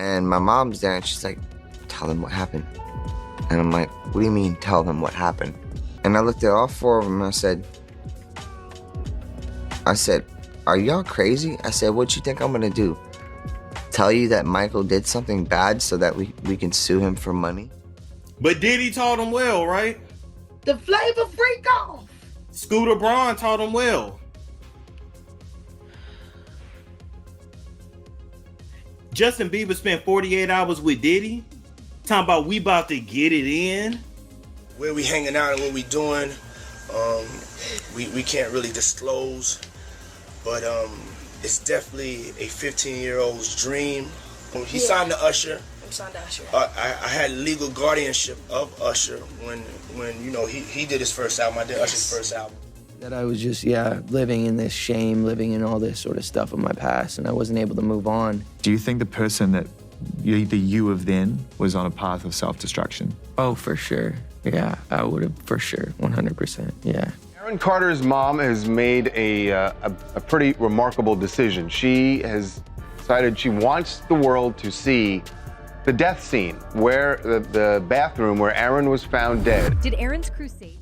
And my mom's there, and she's like, tell them what happened. And I'm like, what do you mean, tell them what happened? And I looked at all four of them, and I said, are y'all crazy? I said, what you think I'm gonna do? Tell you that Michael did something bad so that we can sue him for money? But Diddy taught him well, right? The flavor freak off. Scooter Braun taught him well. Justin Bieber spent 48 hours with Diddy, talking about we about to get it in. Where we hanging out and what we doing, we can't really disclose, but it's definitely a 15-year-old's dream. He signed to Usher. I'm signed to Usher. I had legal guardianship of Usher when you know he did his first album. I did Usher's first album. That I was just, living in this shame, living in all this sort of stuff of my past, and I wasn't able to move on. Do you think the person that the you of then was on a path of self-destruction? Oh, for sure. Yeah, I would have, for sure, 100%, yeah. Aaron Carter's mom has made a pretty remarkable decision. She has decided she wants the world to see the death scene, where the bathroom where Aaron was found dead. Did Aaron's crusade?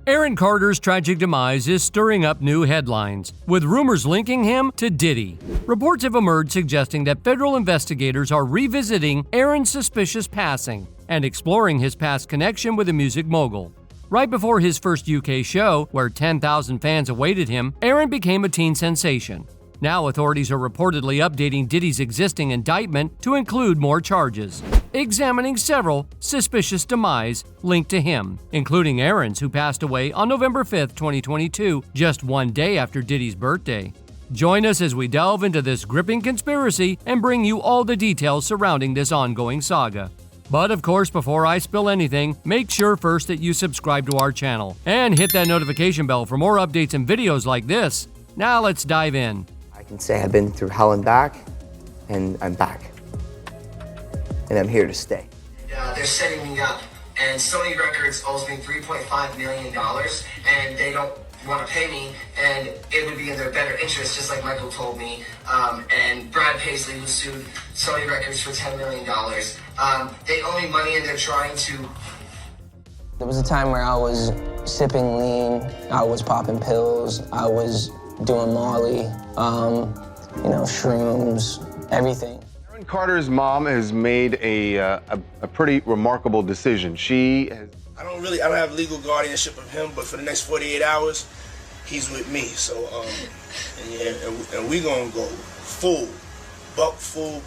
Aaron Carter's tragic demise is stirring up new headlines, with rumors linking him to Diddy. Reports have emerged suggesting that federal investigators are revisiting Aaron's suspicious passing and exploring his past connection with the music mogul. Right before his first UK show, where 10,000 fans awaited him, Aaron became a teen sensation. Now authorities are reportedly updating Diddy's existing indictment to include more charges, examining several suspicious demise linked to him, including Aaron's, who passed away on November 5, 2022, just one day after Diddy's birthday. Join us as we delve into this gripping conspiracy and bring you all the details surrounding this ongoing saga. But of course, before I spill anything, make sure first that you subscribe to our channel and hit that notification bell for more updates and videos like this. Now let's dive in. I can say I've been through hell and back, and I'm back. And I'm here to stay. They're setting me up, and Sony Records owes me $3.5 million, and they don't want to pay me, and it would be in their better interest, just like Michael told me. And Brad Paisley, who sued Sony Records for $10 million. They owe me money, and they're trying to... There was a time where I was sipping lean, I was popping pills, I was doing Molly, shrooms, everything. Aaron Carter's mom has made a pretty remarkable decision. She has... I don't have legal guardianship of him, but for the next 48 hours, he's with me. So, and we gonna go full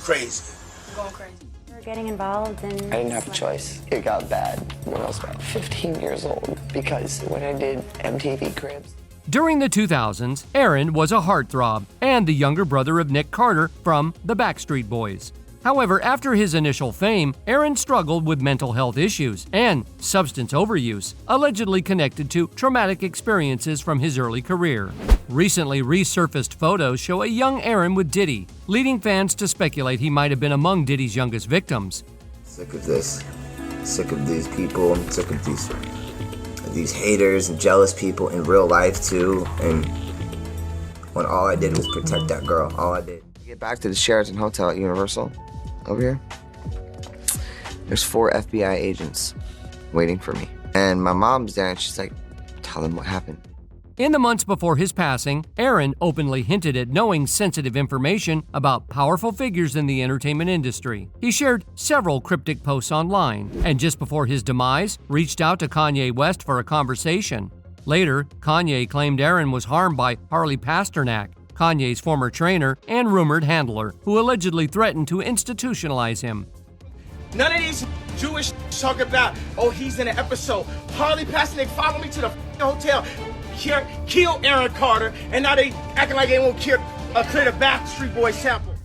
crazy. Going crazy. We're getting involved and... I didn't have a choice. It got bad when I was about 15 years old because when I did MTV Cribs. During the 2000s, Aaron was a heartthrob and the younger brother of Nick Carter from the Backstreet Boys. However, after his initial fame, Aaron struggled with mental health issues and substance overuse, allegedly connected to traumatic experiences from his early career. Recently resurfaced photos show a young Aaron with Diddy, leading fans to speculate he might have been among Diddy's youngest victims. Sick of this. Sick of these people. I'm sick of these haters and jealous people in real life too. And when all I did was protect that girl, all I did. Get back to the Sheraton Hotel at Universal. Over here, there's 4 FBI agents waiting for me. And my mom's there, and she's like, tell them what happened. In the months before his passing, Aaron openly hinted at knowing sensitive information about powerful figures in the entertainment industry. He shared several cryptic posts online, and just before his demise, reached out to Kanye West for a conversation. Later, Kanye claimed Aaron was harmed by Harley Pasternak, Kanye's former trainer and rumored handler, who allegedly threatened to institutionalize him. None of these Jewish talk about, oh, he's in an episode. Harley Pasternak followed me to the hotel, kill Aaron Carter, and now they acting like they won't clear the Backstreet Boys sample.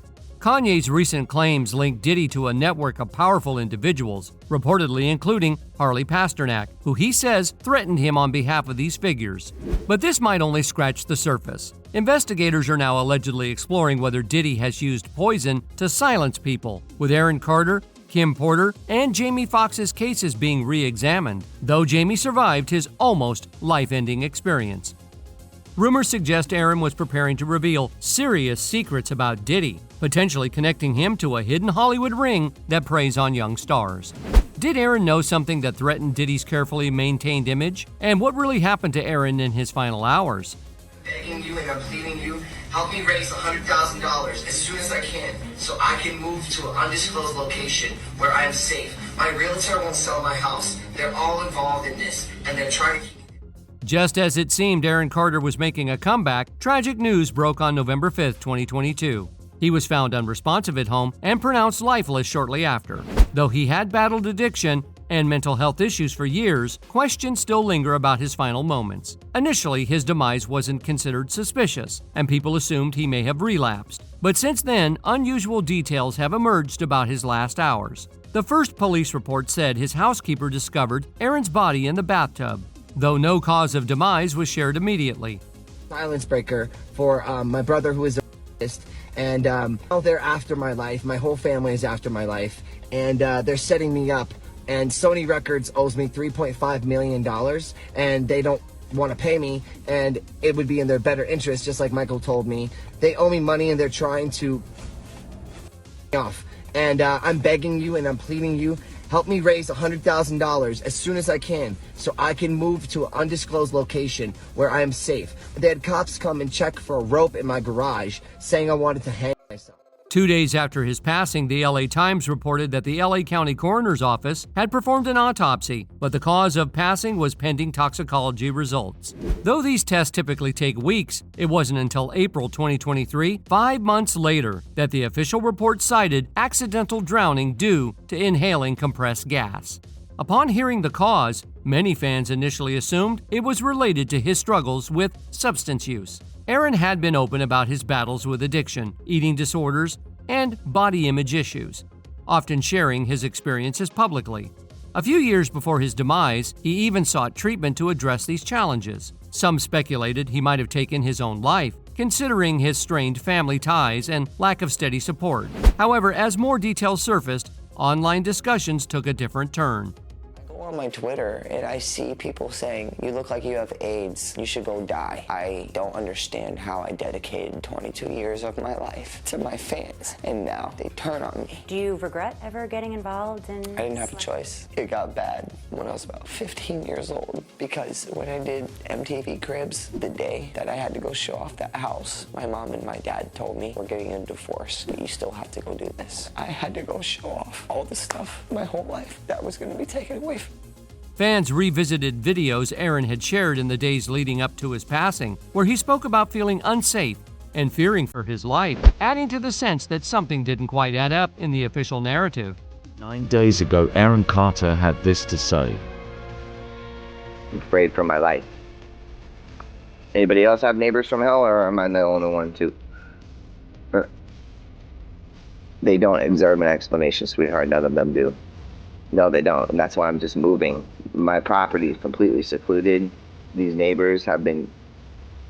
Kanye's recent claims link Diddy to a network of powerful individuals, reportedly including Harley Pasternak, who he says threatened him on behalf of these figures. But this might only scratch the surface. Investigators are now allegedly exploring whether Diddy has used poison to silence people, with Aaron Carter, Kim Porter, and Jamie Foxx's cases being re-examined, though Jamie survived his almost life-ending experience. Rumors suggest Aaron was preparing to reveal serious secrets about Diddy, potentially connecting him to a hidden Hollywood ring that preys on young stars. Did Aaron know something that threatened Diddy's carefully maintained image? And what really happened to Aaron in his final hours? Begging you and I'm pleading you, help me raise $100,000 as soon as I can so I can move to an undisclosed location where I am safe. My realtor won't sell my house. They're all involved in this and they're trying to keep. Just as it seemed Aaron Carter was making a comeback, tragic news broke on November 5, 2022. He was found unresponsive at home and pronounced lifeless shortly after. Though he had battled addiction and mental health issues for years, questions still linger about his final moments. Initially, his demise wasn't considered suspicious, and people assumed he may have relapsed. But since then, unusual details have emerged about his last hours. The first police report said his housekeeper discovered Aaron's body in the bathtub, though no cause of demise was shared immediately. Silence breaker for my brother, who is a artist, and they're after my life. My whole family is after my life, and they're setting me up. And Sony Records owes me $3.5 million, and they don't want to pay me, and it would be in their better interest, just like Michael told me. They owe me money, and they're trying to off. And I'm begging you, and I'm pleading you, help me raise $100,000 as soon as I can so I can move to an undisclosed location where I am safe. They had cops come and check for a rope in my garage, saying I wanted to hang myself. 2 days after his passing, the LA Times reported that the LA County Coroner's Office had performed an autopsy, but the cause of passing was pending toxicology results. Though these tests typically take weeks, it wasn't until April 2023, 5 months later, that the official report cited accidental drowning due to inhaling compressed gas. Upon hearing the cause, many fans initially assumed it was related to his struggles with substance use. Aaron had been open about his battles with addiction, eating disorders, and body image issues, often sharing his experiences publicly. A few years before his demise, he even sought treatment to address these challenges. Some speculated he might have taken his own life, considering his strained family ties and lack of steady support. However, as more details surfaced, online discussions took a different turn. On my Twitter, and I see people saying, you look like you have AIDS, you should go die. I don't understand how I dedicated 22 years of my life to my fans, and now they turn on me. Do you regret ever getting involved in... I didn't have a choice. It got bad when I was about 15 years old, because when I did MTV Cribs, the day that I had to go show off that house, my mom and my dad told me, we're getting a divorce, but you still have to go do this. I had to go show off all the stuff my whole life that was going to be taken away from me. Fans revisited videos Aaron had shared in the days leading up to his passing, where he spoke about feeling unsafe and fearing for his life, adding to the sense that something didn't quite add up in the official narrative. 9 days ago, Aaron Carter had this to say. I'm afraid for my life. Anybody else have neighbors from hell, or am I the only one too? They don't deserve an explanation, sweetheart. None of them do. No, they don't. And that's why I'm just moving. My property is completely secluded. These neighbors have been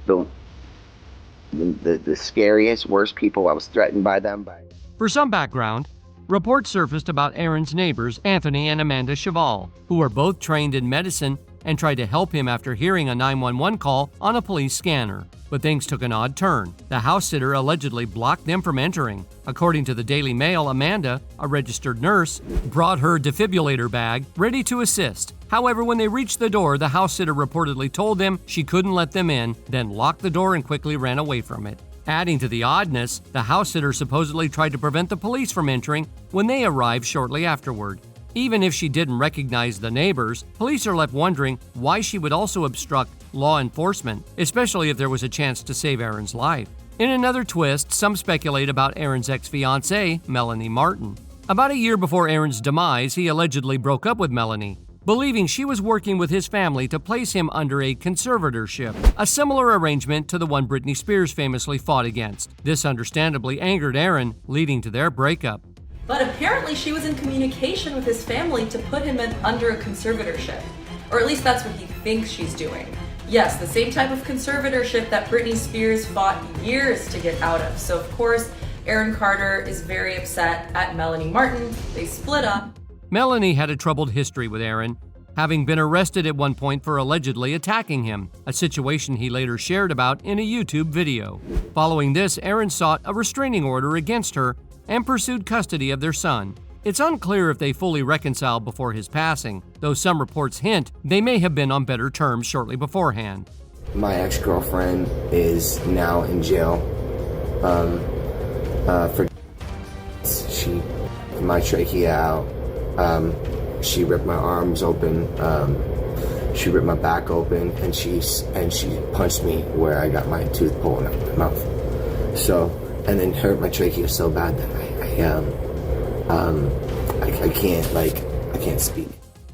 the scariest, worst people. I was threatened by them. For some background, reports surfaced about Aaron's neighbors, Anthony and Amanda Cheval, who were both trained in medicine and tried to help him after hearing a 911 call on a police scanner. But things took an odd turn. The house sitter allegedly blocked them from entering. According to the Daily Mail, Amanda, a registered nurse, brought her defibrillator bag ready to assist. However, when they reached the door, the house sitter reportedly told them she couldn't let them in, then locked the door and quickly ran away from it. Adding to the oddness, the house sitter supposedly tried to prevent the police from entering when they arrived shortly afterward. Even if she didn't recognize the neighbors, police are left wondering why she would also obstruct law enforcement, especially if there was a chance to save Aaron's life. In another twist, some speculate about Aaron's ex-fiancée, Melanie Martin. About a year before Aaron's demise, he allegedly broke up with Melanie. believing she was working with his family to place him under a conservatorship, a similar arrangement to the one Britney Spears famously fought against. This understandably angered Aaron, leading to their breakup. But apparently she was in communication with his family to put him under a conservatorship. Or at least that's what he thinks she's doing. Yes, the same type of conservatorship that Britney Spears fought years to get out of. So of course, Aaron Carter is very upset at Melanie Martin. They split up. Melanie had a troubled history with Aaron, having been arrested at one point for allegedly attacking him, a situation he later shared about in a YouTube video. Following this, Aaron sought a restraining order against her and pursued custody of their son. It's unclear if they fully reconciled before his passing, though some reports hint they may have been on better terms shortly beforehand. My ex-girlfriend is now in jail for she ripped my trachea out, she ripped my arms open, she ripped my back open, and she punched me where I got my tooth pulled out of my mouth. So, and then hurt my trachea so bad that I can't speak.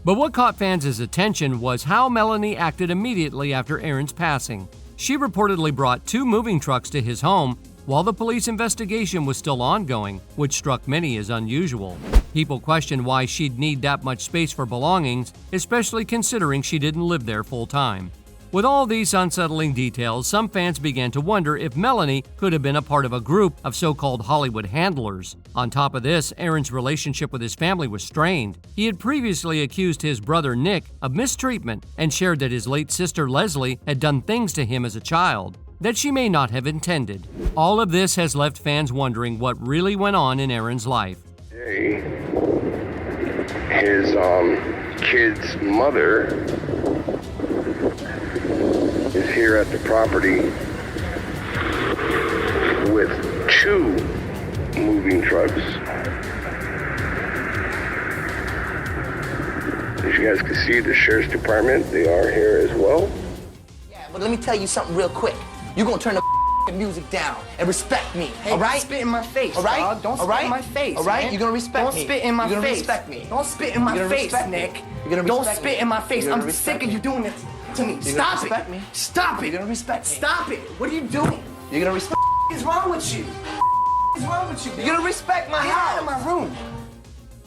But what caught fans' attention was how Melanie acted immediately after Aaron's passing. She reportedly brought 2 moving trucks to his home while the police investigation was still ongoing, which struck many as unusual. People questioned why she'd need that much space for belongings, especially considering she didn't live there full time. With all these unsettling details, some fans began to wonder if Melanie could have been a part of a group of so-called Hollywood handlers. On top of this, Aaron's relationship with his family was strained. He had previously accused his brother Nick of mistreatment and shared that his late sister Leslie had done things to him as a child that she may not have intended. All of this has left fans wondering what really went on in Aaron's life. His kid's mother is here at the property with 2 moving trucks. As you guys can see, the sheriff's department, they are here as well. Yeah, but let me tell you something real quick. You're gonna turn the music down and respect me, Hey, all right? don't spit in my face, all right? dog. Don't spit in my face, all right? man. You're gonna respect Don't me. spit in my You're gonna face. respect me. Don't spit in my You're gonna face, respect me. Nick. You're gonna Don't respect spit me. in my face. You're gonna I'm respect sick of me. you doing this to me. You're Stop gonna it. respect me. Stop it. You're gonna respect me. Stop it. What are you doing? You're gonna respect. What is wrong with you? What is wrong with you? You're gonna respect my Get house. out of my room.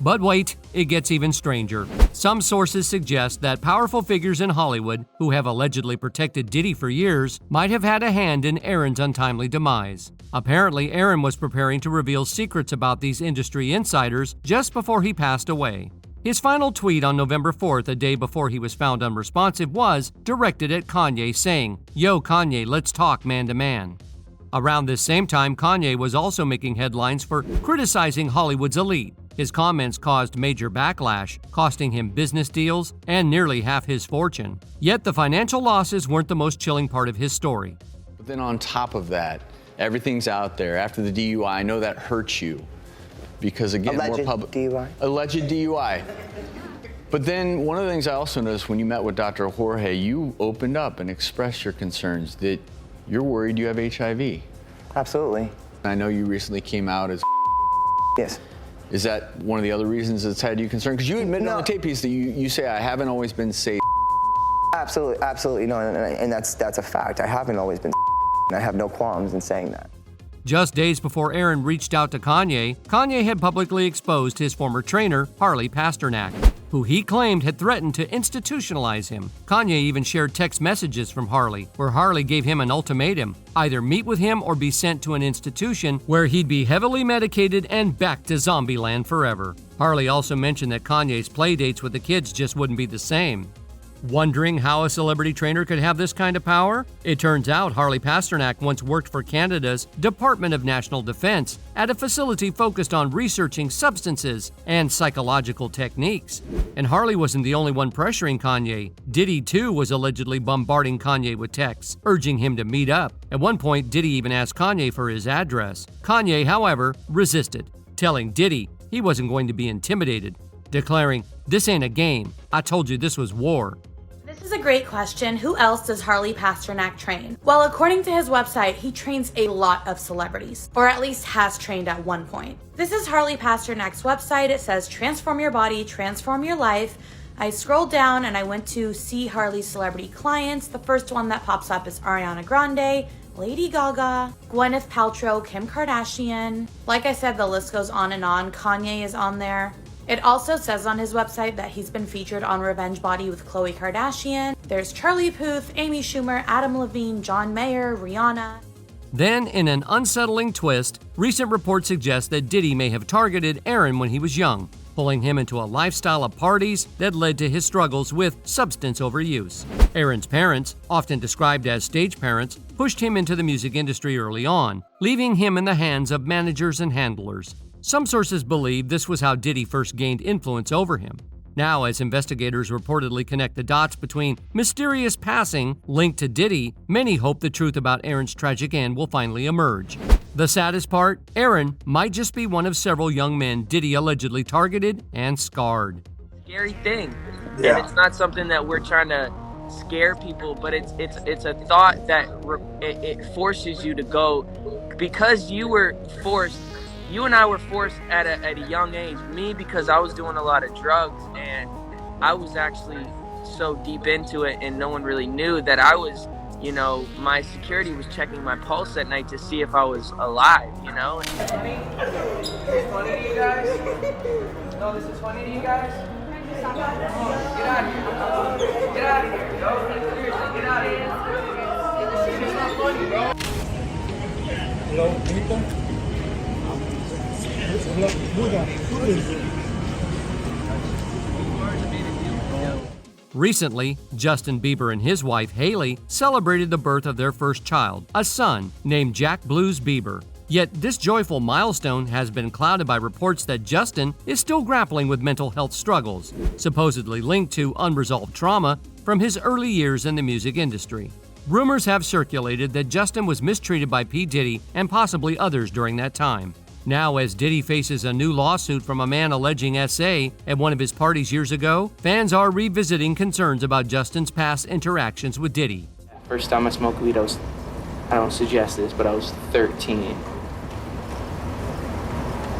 But wait, it gets even stranger. Some sources suggest that powerful figures in Hollywood, who have allegedly protected Diddy for years, might have had a hand in Aaron's untimely demise. Apparently, Aaron was preparing to reveal secrets about these industry insiders just before he passed away. His final tweet on November 4th, a day before he was found unresponsive, was directed at Kanye, saying, "Yo, Kanye, let's talk man to man." Around this same time, Kanye was also making headlines for criticizing Hollywood's elite. His comments caused major backlash, costing him business deals and nearly half his fortune. Yet the financial losses weren't the most chilling part of his story. But then on top of that, everything's out there. After the DUI, I know that hurts you. Because again, Alleged more public. DUI? Alleged DUI. But then one of the things I also noticed when you met with Dr. Jorge, you opened up and expressed your concerns that you're worried you have HIV. Absolutely. I know you recently came out as Yes. Is that one of the other reasons it's had you concerned? Because you admitted on the tape piece that you say, I haven't always been safe. Absolutely, no, and that's a fact. I haven't always been and I have no qualms in saying that. Just days before Aaron reached out to Kanye, Kanye had publicly exposed his former trainer, Harley Pasternak, who he claimed had threatened to institutionalize him. Kanye even shared text messages from Harley, where Harley gave him an ultimatum: either meet with him or be sent to an institution where he'd be heavily medicated and back to zombie land forever. Harley also mentioned that Kanye's play dates with the kids just wouldn't be the same. Wondering how a celebrity trainer could have this kind of power? It turns out Harley Pasternak once worked for Canada's Department of National Defense at a facility focused on researching substances and psychological techniques. And Harley wasn't the only one pressuring Kanye. Diddy, too, was allegedly bombarding Kanye with texts, urging him to meet up. At one point, Diddy even asked Kanye for his address. Kanye, however, resisted, telling Diddy he wasn't going to be intimidated, declaring, "This ain't a game. I told you this was war." This is a great question. Who else does Harley Pasternak train? Well, according to his website, he trains a lot of celebrities, or at least has trained at one point. This is Harley Pasternak's website. It says, transform your body, transform your life. I scrolled down and I went to see Harley's celebrity clients. The first one that pops up is Ariana Grande, Lady Gaga, Gwyneth Paltrow, Kim Kardashian. Like I said, the list goes on and on. Kanye is on there. It also says on his website that he's been featured on Revenge Body with Khloe Kardashian. There's Charlie Puth, Amy Schumer, Adam Levine, John Mayer, Rihanna. Then, in an unsettling twist, recent reports suggest that Diddy may have targeted Aaron when he was young, pulling him into a lifestyle of parties that led to his struggles with substance overuse. Aaron's parents, often described as stage parents, pushed him into the music industry early on, leaving him in the hands of managers and handlers. Some sources believe this was how Diddy first gained influence over him. Now, as investigators reportedly connect the dots between mysterious passing linked to Diddy, many hope the truth about Aaron's tragic end will finally emerge. The saddest part, Aaron might just be one of several young men Diddy allegedly targeted and scarred. Scary thing. Yeah. And it's not something that we're trying to scare people, but it's a thought that it forces you to go, because you and I were forced at a young age. Me, because I was doing a lot of drugs, and I was actually so deep into it, and no one really knew that I was, my security was checking my pulse at night to see if I was alive, Funny? Is this funny to you guys? No, this is funny to you guys? Get out of here. Get out of here, yo. Seriously, get out of here. It's not funny, bro. Hello, Recently, Justin Bieber and his wife, Hailey, celebrated the birth of their first child, a son named Jack Blues Bieber. Yet this joyful milestone has been clouded by reports that Justin is still grappling with mental health struggles, supposedly linked to unresolved trauma from his early years in the music industry. Rumors have circulated that Justin was mistreated by P. Diddy and possibly others during that time. Now, as Diddy faces a new lawsuit from a man alleging SA at one of his parties years ago, fans are revisiting concerns about Justin's past interactions with Diddy. First time I smoked weed, I don't suggest this, but I was 13.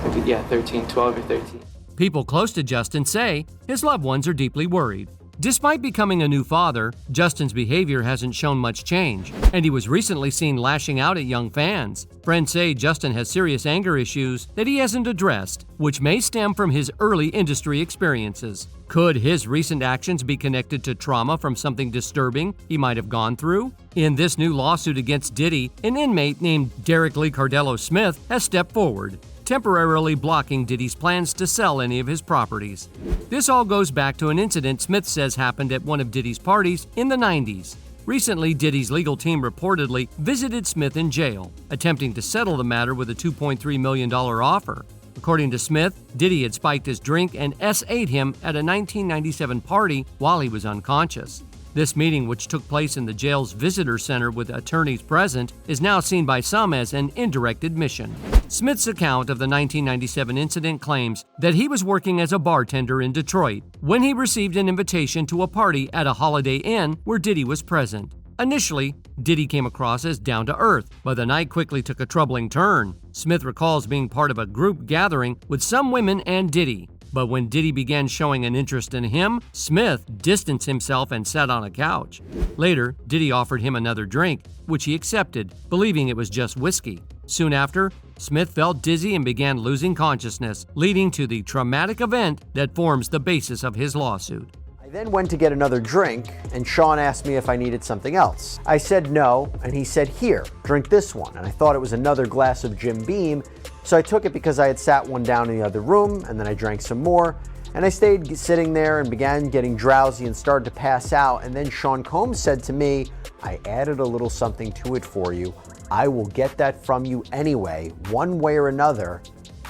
12 or 13. People close to Justin say his loved ones are deeply worried. Despite becoming a new father, Justin's behavior hasn't shown much change, and he was recently seen lashing out at young fans. Friends say Justin has serious anger issues that he hasn't addressed, which may stem from his early industry experiences. Could his recent actions be connected to trauma from something disturbing he might have gone through? In this new lawsuit against Diddy, an inmate named Derek Lee Cardello Smith has stepped forward, temporarily blocking Diddy's plans to sell any of his properties. This all goes back to an incident Smith says happened at one of Diddy's parties in the 90s. Recently, Diddy's legal team reportedly visited Smith in jail, attempting to settle the matter with a $2.3 million offer. According to Smith, Diddy had spiked his drink and S8'd him at a 1997 party while he was unconscious. This meeting, which took place in the jail's visitor center with attorneys present, is now seen by some as an indirect admission. Smith's account of the 1997 incident claims that he was working as a bartender in Detroit when he received an invitation to a party at a Holiday Inn where Diddy was present. Initially, Diddy came across as down-to-earth, but the night quickly took a troubling turn. Smith recalls being part of a group gathering with some women and Diddy. But when Diddy began showing an interest in him, Smith distanced himself and sat on a couch. Later, Diddy offered him another drink, which he accepted, believing it was just whiskey. Soon after, Smith felt dizzy and began losing consciousness, leading to the traumatic event that forms the basis of his lawsuit. I then went to get another drink, and Sean asked me if I needed something else. I said no, and he said, "Here, drink this one." And I thought it was another glass of Jim Beam, so I took it because I had sat one down in the other room, and then I drank some more, and I stayed sitting there and began getting drowsy and started to pass out. And then Sean Combs said to me, "I added a little something to it for you. I will get that from you anyway, one way or another."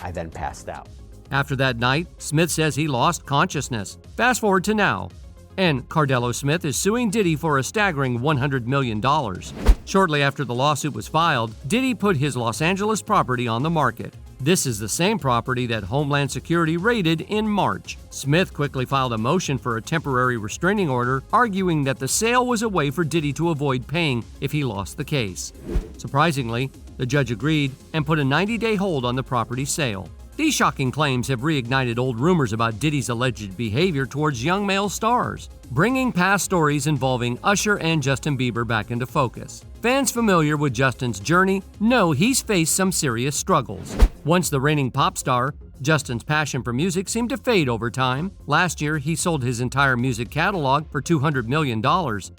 I then passed out. After that night, Smith says he lost consciousness. Fast forward to now, and Cardello Smith is suing Diddy for a staggering $100 million. Shortly after the lawsuit was filed, Diddy put his Los Angeles property on the market. This is the same property that Homeland Security raided in March. Smith quickly filed a motion for a temporary restraining order, arguing that the sale was a way for Diddy to avoid paying if he lost the case. Surprisingly, the judge agreed and put a 90-day hold on the property sale. These shocking claims have reignited old rumors about Diddy's alleged behavior towards young male stars, bringing past stories involving Usher and Justin Bieber back into focus. Fans familiar with Justin's journey know he's faced some serious struggles. Once the reigning pop star, Justin's passion for music seemed to fade over time. Last year, he sold his entire music catalog for $200 million,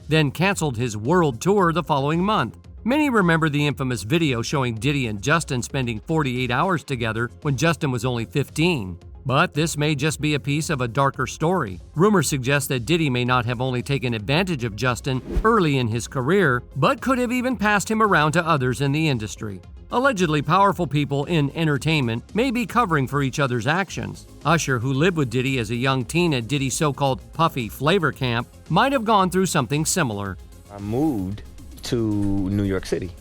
then canceled his world tour the following month. Many remember the infamous video showing Diddy and Justin spending 48 hours together when Justin was only 15. But this may just be a piece of a darker story. Rumors suggest that Diddy may not have only taken advantage of Justin early in his career, but could have even passed him around to others in the industry. Allegedly powerful people in entertainment may be covering for each other's actions. Usher, who lived with Diddy as a young teen at Diddy's so-called Puffy Flavor Camp, might have gone through something similar. I moved to New York City,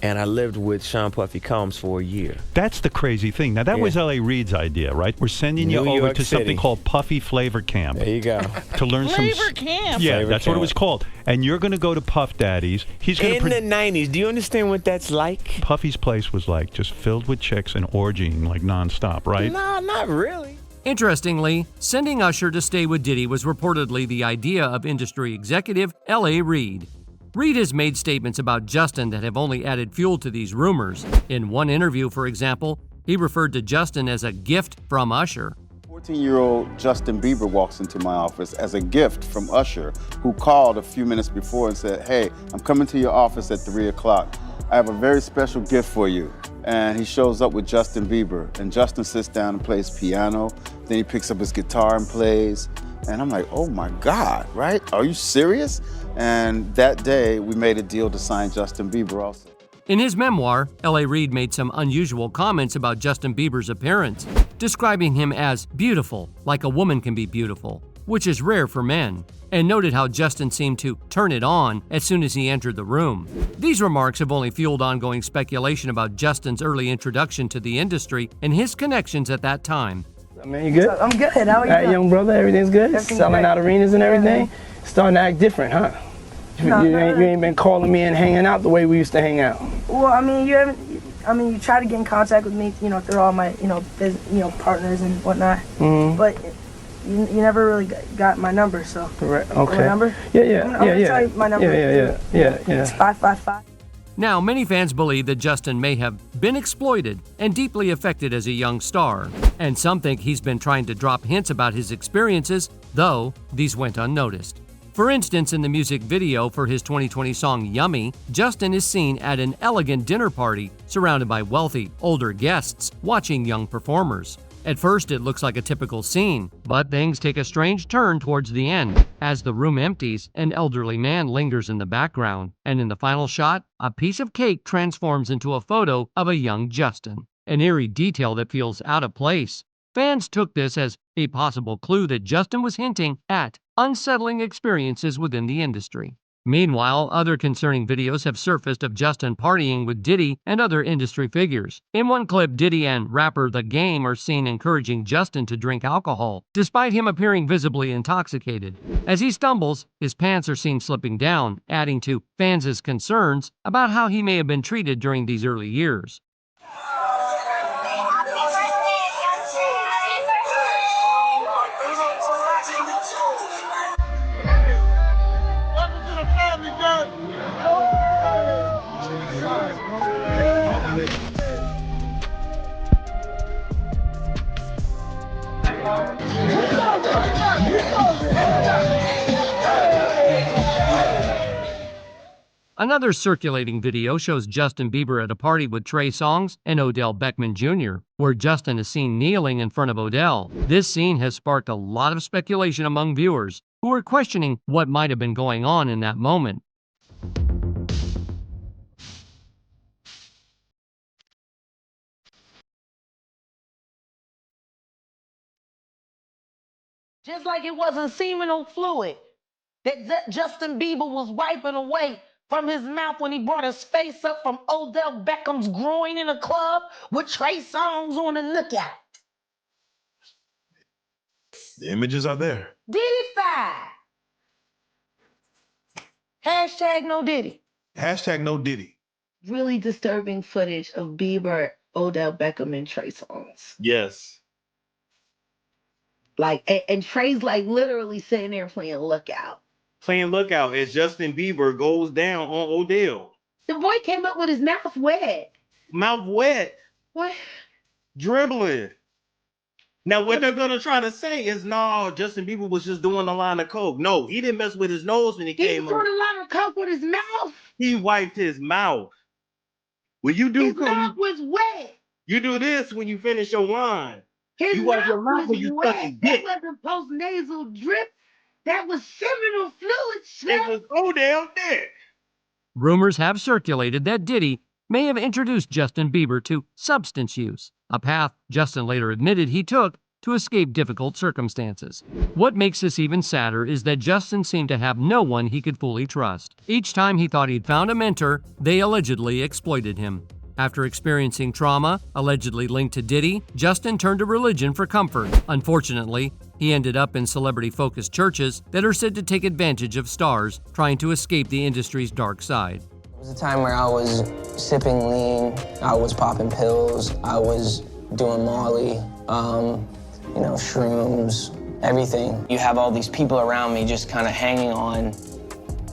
and I lived with Sean Puffy Combs for a year. That's the crazy thing. Now, that was L.A. Reid's idea, right? We're sending you New over York to City. something called Puffy Flavor Camp. There you go. To learn Flavor Camp. Yeah, Flavor that's what it Camp. was called. And you're going to go to Puff Daddy's. He's going In the 90s. Do you understand what that's like? Puffy's place was like just filled with chicks and orgying like nonstop, right? No, not really. Interestingly, sending Usher to stay with Diddy was reportedly the idea of industry executive L.A. Reid. Reid has made statements about Justin that have only added fuel to these rumors. In one interview, for example, he referred to Justin as a gift from Usher. 14-year-old Justin Bieber walks into my office as a gift from Usher, who called a few minutes before and said, "Hey, I'm coming to your office at 3 o'clock. I have a very special gift for you." And he shows up with Justin Bieber, and Justin sits down and plays piano. Then he picks up his guitar and plays. And I'm like, oh my God, right? Are you serious? And that day, we made a deal to sign Justin Bieber also. In his memoir, L.A. Reid made some unusual comments about Justin Bieber's appearance, describing him as beautiful, like a woman can be beautiful, which is rare for men, and noted how Justin seemed to turn it on as soon as he entered the room. These remarks have only fueled ongoing speculation about Justin's early introduction to the industry and his connections at that time. Man, you good? I'm good. How are you doing? Young brother, everything's good? Everything's Selling great. out arenas and everything? Starting to act different, huh? No, you ain't been calling me and hanging out the way we used to hang out. Well, I mean, you try to get in contact with me, through all my, partners and whatnot. Mm-hmm. But you never really got my number, so. Right. My Okay. number? Yeah. I'm gonna tell you my number. Yeah. It's 555. Now, many fans believe that Justin may have been exploited and deeply affected as a young star, and some think he's been trying to drop hints about his experiences, though these went unnoticed. For instance, in the music video for his 2020 song Yummy, Justin is seen at an elegant dinner party surrounded by wealthy, older guests watching young performers. At first, it looks like a typical scene, but things take a strange turn towards the end. As the room empties, an elderly man lingers in the background, and in the final shot, a piece of cake transforms into a photo of a young Justin, an eerie detail that feels out of place. Fans took this as a possible clue that Justin was hinting at unsettling experiences within the industry. Meanwhile, other concerning videos have surfaced of Justin partying with Diddy and other industry figures. In one clip, Diddy and rapper The Game are seen encouraging Justin to drink alcohol, despite him appearing visibly intoxicated. As he stumbles, his pants are seen slipping down, adding to fans' concerns about how he may have been treated during these early years. Another circulating video shows Justin Bieber at a party with Trey Songz and Odell Beckham Jr., where Justin is seen kneeling in front of Odell. This scene has sparked a lot of speculation among viewers, who are questioning what might have been going on in that moment. Just like it wasn't seminal fluid that Justin Bieber was wiping away from his mouth when he brought his face up from Odell Beckham's groin in a club with Trey Songz on the lookout. The images are there. Diddy-fied. Hashtag no Diddy. Hashtag no Diddy. Really disturbing footage of Bieber Odell Beckham and Trey Songz. Yes. Like, and Trey's like literally sitting there playing Lookout. Playing Lookout as Justin Bieber goes down on Odell. The boy came up with his mouth wet. Mouth wet. What? Dribbling. Now, what they're gonna try to say is, no, Justin Bieber was just doing a line of coke. No, he didn't mess with his nose when he came He up. put a lot of coke with his mouth. He wiped his mouth. When you do His mouth was wet. you do this when you finish your line. His You wipe your mouth mouth when you was suck wet. his That dick. wasn't post-nasal drip. That was seminal fluid. It was Odell dick. Rumors have circulated that Diddy may have introduced Justin Bieber to substance use, a path Justin later admitted he took to escape difficult circumstances. What makes this even sadder is that Justin seemed to have no one he could fully trust. Each time he thought he'd found a mentor, they allegedly exploited him. After experiencing trauma, allegedly linked to Diddy, Justin turned to religion for comfort. Unfortunately, he ended up in celebrity-focused churches that are said to take advantage of stars trying to escape the industry's dark side. It was a time where I was sipping lean, I was popping pills, I was doing Molly, shrooms, everything. You have all these people around me just kind of hanging on,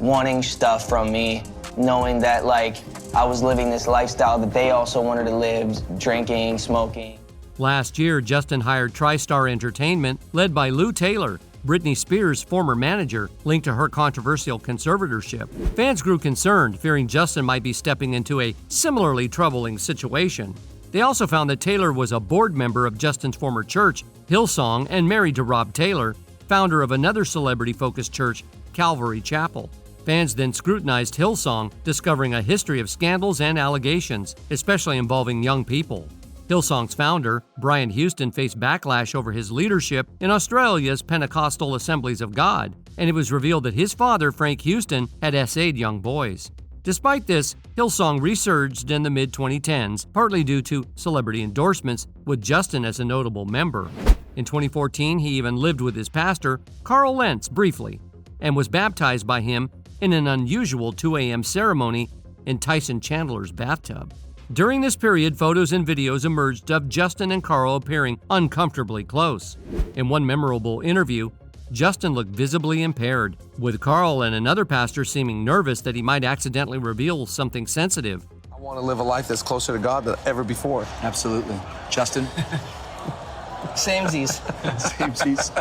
wanting stuff from me, knowing that I was living this lifestyle that they also wanted to live, drinking, smoking. Last year, Justin hired TriStar Entertainment, led by Lou Taylor, Britney Spears' former manager, linked to her controversial conservatorship. Fans grew concerned, fearing Justin might be stepping into a similarly troubling situation. They also found that Taylor was a board member of Justin's former church, Hillsong, and married to Rob Taylor, founder of another celebrity-focused church, Calvary Chapel. Fans then scrutinized Hillsong, discovering a history of scandals and allegations, especially involving young people. Hillsong's founder, Brian Houston, faced backlash over his leadership in Australia's Pentecostal Assemblies of God, and it was revealed that his father, Frank Houston, had essayed young boys. Despite this, Hillsong resurged in the mid-2010s, partly due to celebrity endorsements, with Justin as a notable member. In 2014, he even lived with his pastor, Carl Lentz, briefly, and was baptized by him in an unusual 2 a.m. ceremony in Tyson Chandler's bathtub. During this period, photos and videos emerged of Justin and Carl appearing uncomfortably close. In one memorable interview, Justin looked visibly impaired, with Carl and another pastor seeming nervous that he might accidentally reveal something sensitive. I want to live a life that's closer to God than ever before. Absolutely. Justin? Samesies. Samesies.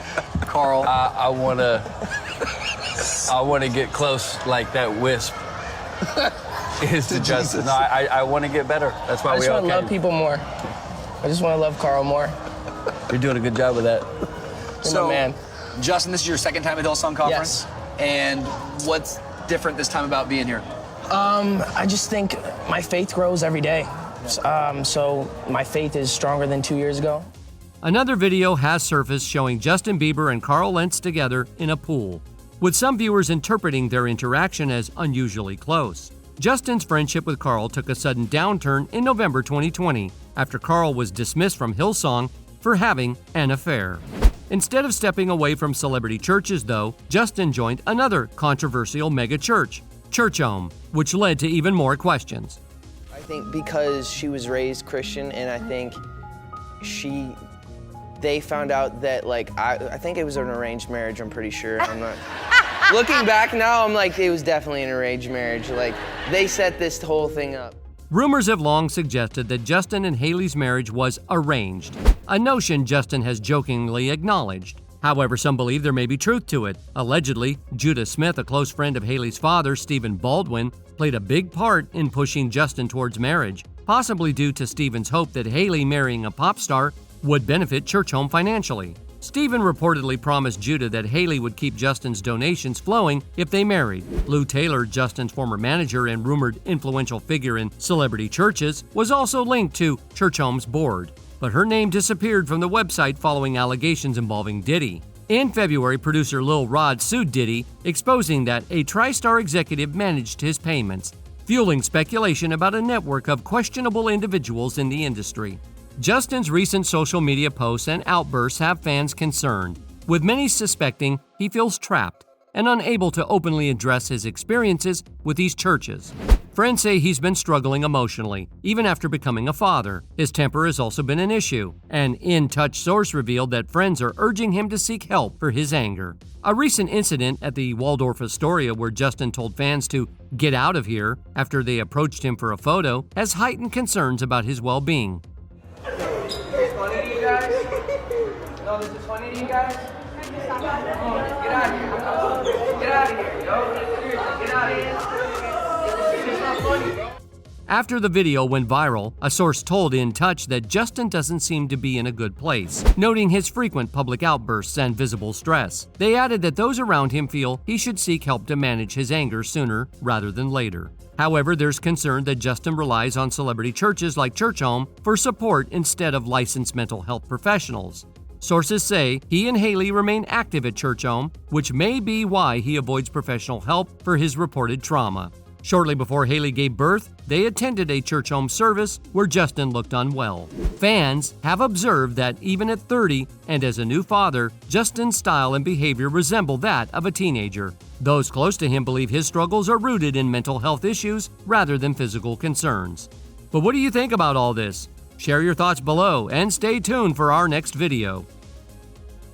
Carl? I want to get close like that wisp is to Justin. No, I want to get better. That's why we all came. I just want to love people more. I just want to love Carl more. You're doing a good job with that. So, man. Justin, this is your second time at Hillsong Conference? Yes. And what's different this time about being here? I just think my faith grows every day. So my faith is stronger than 2 years ago. Another video has surfaced showing Justin Bieber and Carl Lentz together in a pool, with some viewers interpreting their interaction as unusually close. Justin's friendship with Carl took a sudden downturn in November 2020 after Carl was dismissed from Hillsong for having an affair. Instead of stepping away from celebrity churches, though, Justin joined another controversial megachurch, Church Home, which led to even more questions. I think because she was raised Christian, and I think they found out that I think it was an arranged marriage. I'm pretty sure. I'm not. Looking back now, I'm like, it was definitely an arranged marriage. They set this whole thing up. Rumors have long suggested that Justin and Hailey's marriage was arranged, a notion Justin has jokingly acknowledged. However, some believe there may be truth to it. Allegedly, Judah Smith, a close friend of Hailey's father, Stephen Baldwin, played a big part in pushing Justin towards marriage, possibly due to Stephen's hope that Hailey marrying a pop star would benefit Church Home financially. Stephen reportedly promised Judah that Hailey would keep Justin's donations flowing if they married. Lou Taylor, Justin's former manager and rumored influential figure in celebrity churches, was also linked to Church Home's board, but her name disappeared from the website following allegations involving Diddy. In February, producer Lil Rod sued Diddy, exposing that a TriStar executive managed his payments, fueling speculation about a network of questionable individuals in the industry. Justin's recent social media posts and outbursts have fans concerned, with many suspecting he feels trapped and unable to openly address his experiences with these churches. Friends say he's been struggling emotionally, even after becoming a father. His temper has also been an issue. An In Touch source revealed that friends are urging him to seek help for his anger. A recent incident at the Waldorf Astoria where Justin told fans to get out of here after they approached him for a photo has heightened concerns about his well-being. It's funny to you guys? No, this is funny to you guys? Get out of here. Get out of here, yo. Seriously, get out of here. It's not funny, bro. After the video went viral, a source told In Touch that Justin doesn't seem to be in a good place, noting his frequent public outbursts and visible stress. They added that those around him feel he should seek help to manage his anger sooner rather than later. However, there's concern that Justin relies on celebrity churches like Church Home for support instead of licensed mental health professionals. Sources say he and Haley remain active at Church Home, which may be why he avoids professional help for his reported trauma. Shortly before Haley gave birth, they attended a church home service where Justin looked unwell. Fans have observed that even at 30 and as a new father, Justin's style and behavior resemble that of a teenager. Those close to him believe his struggles are rooted in mental health issues rather than physical concerns. But what do you think about all this? Share your thoughts below and stay tuned for our next video.